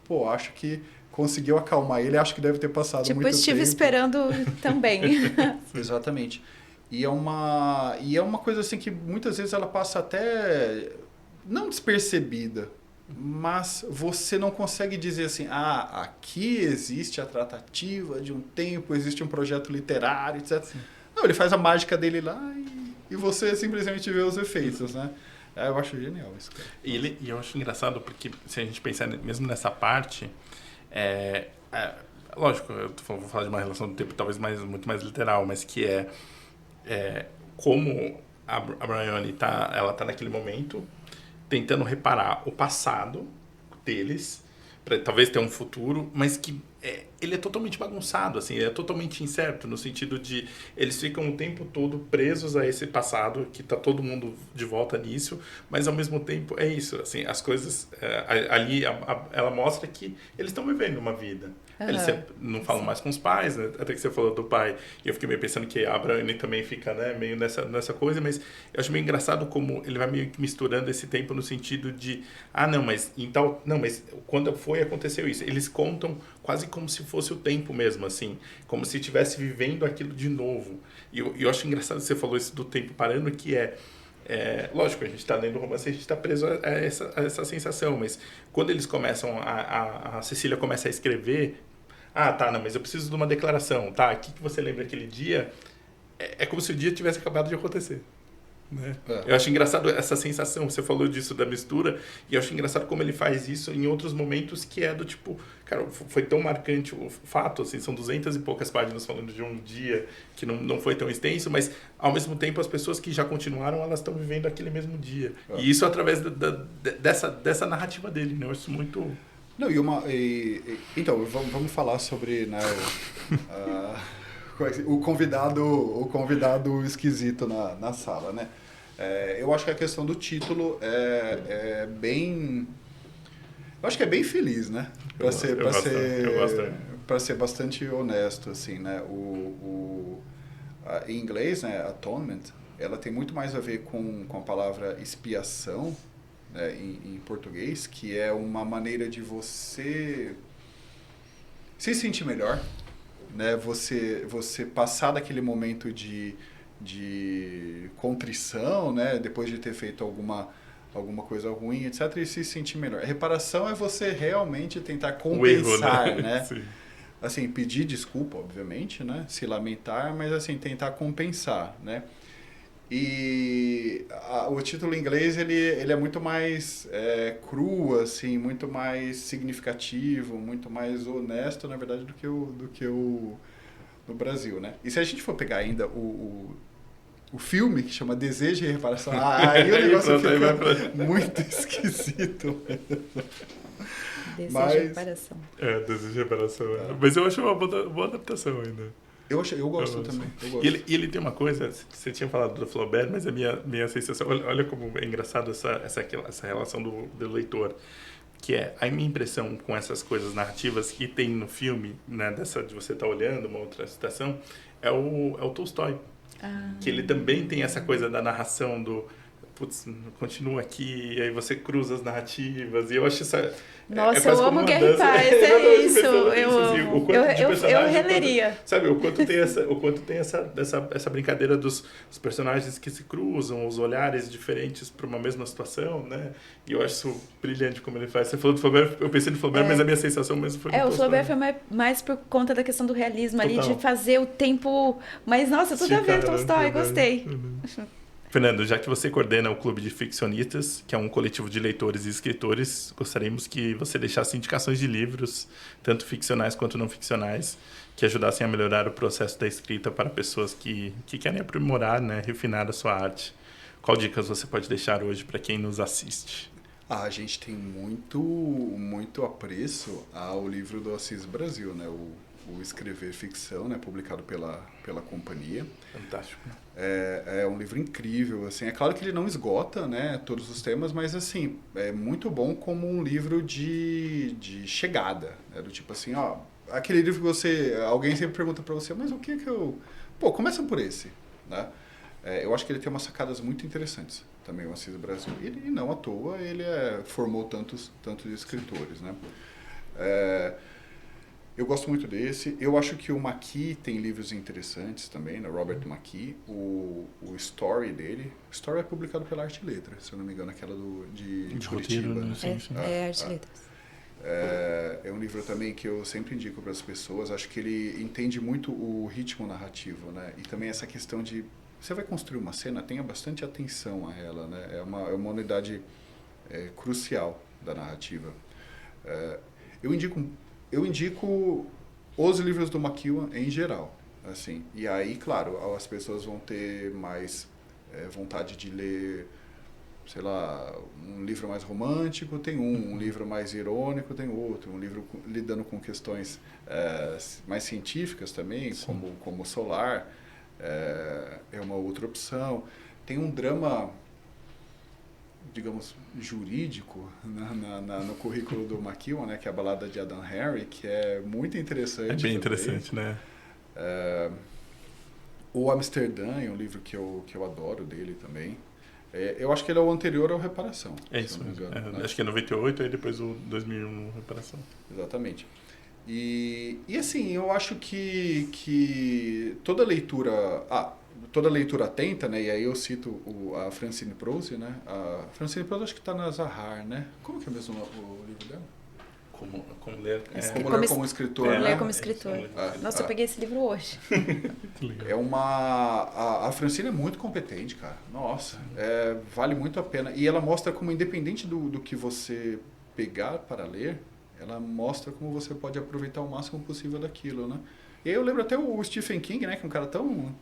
pô, acho que conseguiu acalmar ele, acho que deve ter passado muito tempo. Tipo, estive esperando também. Exatamente. E é uma coisa assim que muitas vezes ela passa até não despercebida, mas você não consegue dizer assim, aqui existe a tratativa de um tempo, existe um projeto literário, etc. Sim. Não, ele faz a mágica dele lá e você simplesmente vê os efeitos, né? Eu acho genial isso, cara. E eu acho engraçado porque se a gente pensar mesmo nessa parte, lógico, vou falar de uma relação do tempo talvez muito mais literal, mas que como a Hermione ela tá naquele momento tentando reparar o passado deles, para talvez ter um futuro, mas que ele é totalmente bagunçado, assim, ele é totalmente incerto, no sentido de eles ficam o tempo todo presos a esse passado, que tá todo mundo de volta nisso, mas ao mesmo tempo é isso, assim, as coisas, ali ela mostra que eles estão vivendo uma vida. Uhum. Eles não falam mais com os pais, né? Até que você falou do pai, e eu fiquei meio pensando que a Bryony também fica, né, meio nessa coisa, mas eu acho meio engraçado como ele vai meio que misturando esse tempo no sentido de, mas quando aconteceu isso, eles contam quase como se fosse o tempo mesmo, assim, como se estivesse vivendo aquilo de novo. E eu acho engraçado que você falou isso do tempo parando, que lógico, a gente está lendo o romance, a gente está preso a essa sensação, mas quando eles começam, a Cecília começa a escrever, mas eu preciso de uma declaração, o que você lembra aquele dia? É como se o dia tivesse acabado de acontecer. Né? Eu acho engraçado essa sensação, você falou disso da mistura, e eu acho engraçado como ele faz isso em outros momentos, que é do tipo, cara, foi tão marcante o fato, assim, são 200 e poucas páginas falando de um dia que não foi tão extenso, mas ao mesmo tempo as pessoas que já continuaram, elas estão vivendo aquele mesmo dia, e isso através dessa narrativa dele, né? Eu acho muito... Não, então, vamos falar sobre, né, o convidado esquisito na sala, né? Eu acho que a questão do título é bem... Eu acho que é bem feliz, né? Para ser bastante honesto, assim, né? Em inglês, né, atonement, ela tem muito mais a ver com a palavra expiação, né, em português, que é uma maneira de você se sentir melhor, né? Você passar daquele momento de contrição, né? Depois de ter feito alguma coisa ruim, etc., e se sentir melhor. A reparação é você realmente tentar compensar, erro, né? Sim. Assim, pedir desculpa, obviamente, né? Se lamentar, mas assim, tentar compensar, né? E o título em inglês, ele é muito mais cru, assim, muito mais significativo, muito mais honesto, na verdade, do que o no Brasil, né? E se a gente for pegar ainda o filme, que chama Desejo e Reparação, aí o negócio fica muito esquisito. Desejo e Reparação. Desejo e Reparação. Mas eu acho uma boa adaptação ainda. Eu gosto também. Eu gosto. E ele tem uma coisa, você tinha falado do Flaubert, mas a minha sensação, olha como é engraçado essa relação do leitor, que a minha impressão com essas coisas narrativas que tem no filme, né, de você estar olhando uma outra citação, é o Tolstói. Que ele também tem essa coisa da narração do continua aqui, e aí você cruza as narrativas, e eu acho isso... Nossa, eu amo Guerra e Paz, isso, eu amo. Eu releria. Sabe, o quanto tem essa brincadeira dos personagens que se cruzam, os olhares diferentes para uma mesma situação, né? E eu acho isso brilhante como ele faz. Você falou do Flaubert, eu pensei no Flaubert, mas a minha sensação mesmo foi do Tolstói. O Flaubert foi mais por conta da questão do realismo ali, de fazer o tempo... Mas, nossa, tudo a ver, Tolstói, gostei. Fernando, já que você coordena o Clube de Ficcionistas, que é um coletivo de leitores e escritores, gostaríamos que você deixasse indicações de livros, tanto ficcionais quanto não ficcionais, que ajudassem a melhorar o processo da escrita para pessoas que querem aprimorar, né, refinar a sua arte. Qual dicas você pode deixar hoje para quem nos assiste? A gente tem muito apreço ao livro do Assis Brasil, né? O Escrever Ficção, né, publicado pela companhia. Fantástico. É um livro incrível, assim. É claro que ele não esgota, né, todos os temas, mas assim, é muito bom como um livro de chegada, né, do tipo assim, aquele livro que alguém sempre pergunta para você, mas o que eu... Pô, começa por esse, né? Eu acho que ele tem umas sacadas muito interessantes também, o Assis Brasil. E não à toa, ele formou tantos escritores, né? Eu gosto muito desse. Eu acho que o McKee tem livros interessantes também, né? Robert McKee. O Story dele. Story é publicado pela Arte e Letra, se eu não me engano, aquela de Curitiba. Né? Sim. Arte e Letras. É um livro também que eu sempre indico para as pessoas. Acho que ele entende muito o ritmo narrativo, né? E também essa questão de... Você vai construir uma cena, tenha bastante atenção a ela, né? É uma unidade crucial da narrativa. Eu indico os livros do McEwan em geral, assim. E aí, claro, as pessoas vão ter mais vontade de ler, sei lá, um livro mais romântico, tem um livro mais irônico, tem outro, um livro lidando com questões mais científicas também, como Solar, é uma outra opção. Tem um drama, digamos, jurídico no currículo do McEwan, né, que é a Balada de Adam Henry, que é muito interessante. É bem interessante, né? O Amsterdã é um livro que eu adoro dele também. Eu acho que ele é o anterior ao Reparação. É isso mesmo. Acho que é 98, aí depois o 2001 Reparação. Exatamente. E assim, eu acho que toda leitura atenta, né? E aí eu cito a Francine Prose, né? A Francine Prose acho que está na Zahar, né? Como que é mesmo o livro dela? Como ler. Como ler como escritor. Como né? ler como escritor. Nossa, eu peguei esse livro hoje. A Francine é muito competente, cara. Nossa, vale muito a pena. E ela mostra como, independente do que você pegar para ler, ela mostra como você pode aproveitar o máximo possível daquilo, né? E aí eu lembro até o Stephen King, né? Que é um cara tão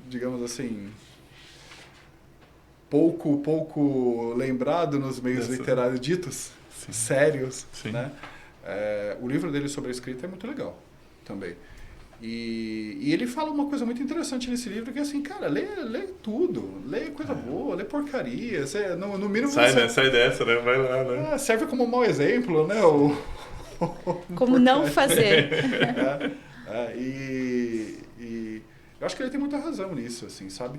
digamos assim, pouco lembrado nos meios literários ditos, sérios, né? O livro dele sobre a escrita é muito legal também. E ele fala uma coisa muito interessante nesse livro, que é assim, cara, lê tudo, lê coisa boa, lê porcaria, no mínimo sai dessa, né? Vai lá, né? Serve como um mau exemplo, né? Como não fazer. E eu acho que ele tem muita razão nisso, assim, sabe?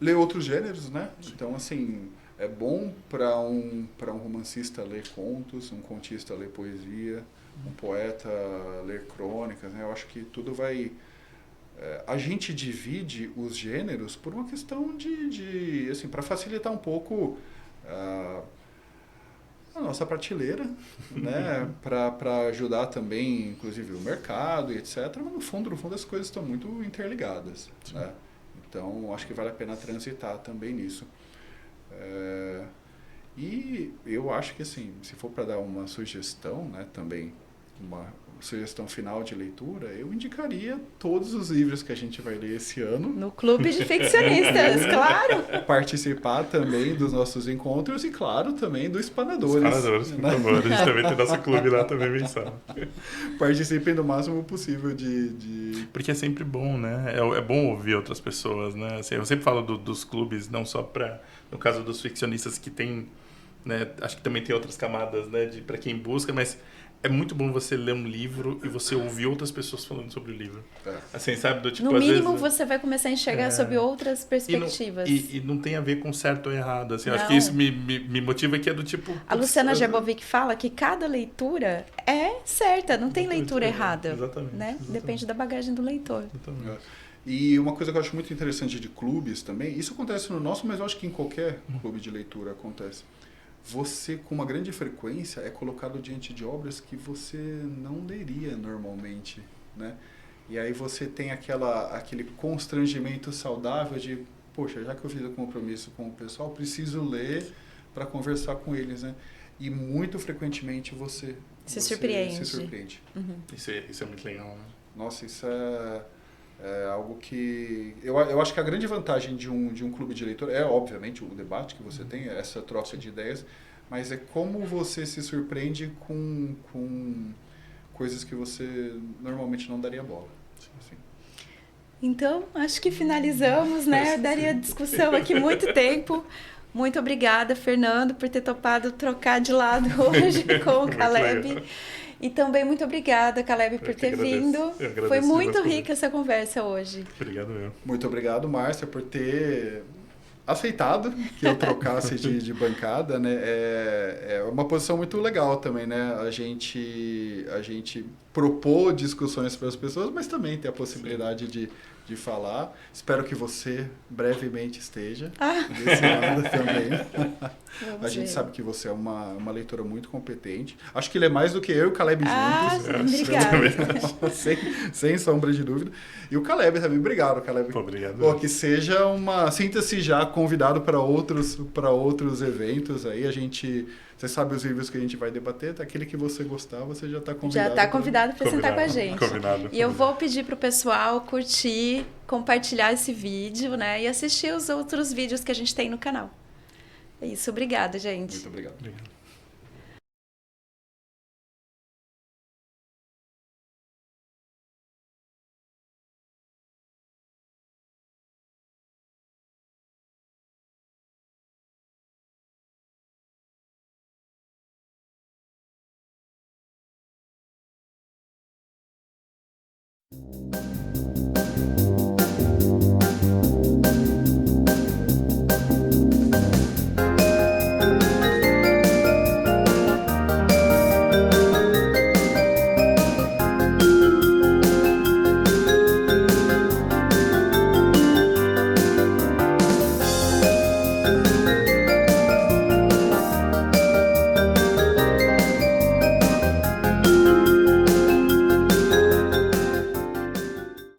Ler outros gêneros, né? Então, assim, é bom para um romancista ler contos, um contista ler poesia, um poeta ler crônicas, né? Eu acho que tudo vai... a gente divide os gêneros por uma questão de assim, para facilitar um pouco a nossa prateleira, né? Para ajudar também, inclusive, o mercado e etc. Mas, no fundo, as coisas estão muito interligadas, né? Então, acho que vale a pena transitar também nisso. E eu acho que, assim, se for para dar uma sugestão, né, também, uma sugestão final de leitura, eu indicaria todos os livros que a gente vai ler esse ano. No Clube de Ficcionistas, claro! Participar também dos nossos encontros e, claro, também do Espanadores. Espanadores, por favor. A gente também tem nosso clube lá também mensal. Participem do máximo possível de... Porque é sempre bom, né? É bom ouvir outras pessoas, né? Assim, eu sempre falo dos clubes, não só no caso dos ficcionistas que tem, né? Acho que também tem outras camadas, né? Para quem busca, mas... É muito bom você ler um livro e você ouvir outras pessoas falando sobre o livro. Assim, sabe? No mínimo, você vai começar a enxergar sob outras perspectivas. E não tem a ver com certo ou errado. Assim, acho que isso me motiva, que é do tipo... A Luciana Jabovic fala que cada leitura é certa, não tem leitura errada. Exatamente, né? exatamente. Depende da bagagem do leitor. E uma coisa que eu acho muito interessante de clubes também, isso acontece no nosso, mas eu acho que em qualquer clube de leitura acontece. Você, com uma grande frequência, é colocado diante de obras que você não leria normalmente, né? E aí você tem aquele constrangimento saudável de, poxa, já que eu fiz o compromisso com o pessoal, preciso ler para conversar com eles, né? E muito frequentemente você se surpreende. Uhum. Isso é muito legal, né? Nossa, isso é algo que... Eu acho que a grande vantagem de um clube de leitura é, obviamente, o debate que você tem, essa troca de ideias, mas é como você se surpreende com coisas que você normalmente não daria bola. Assim. Então, acho que finalizamos, né? Eu daria discussão aqui muito tempo, Muito obrigada, Fernando, por ter topado trocar de lado hoje com o Caleb. Legal. E também muito obrigada, Caleb, por ter vindo. Eu agradeço Foi muito demais por rica essa conversa hoje. Obrigado, meu. Muito obrigado, Márcia, por ter aceitado que eu trocasse de bancada, né? É uma posição muito legal também, né? A gente propor discussões para as pessoas, mas também ter a possibilidade de falar. Espero que você brevemente esteja desse lado também. A gente sabe que você é uma leitora muito competente. Acho que ele é mais do que eu e o Caleb juntos. Obrigada. sem sombra de dúvida. E o Caleb também. Obrigado, Caleb. Pô, obrigado. Pô, que seja sinta-se já convidado para outros eventos aí. Você sabe os livros que a gente vai debater, aquele que você gostar, você já está convidado. Já está convidado para sentar com a gente. Combinado. E eu vou pedir para o pessoal curtir, compartilhar esse vídeo, né? E assistir os outros vídeos que a gente tem no canal. É isso, obrigada, gente. Muito obrigado. Obrigado.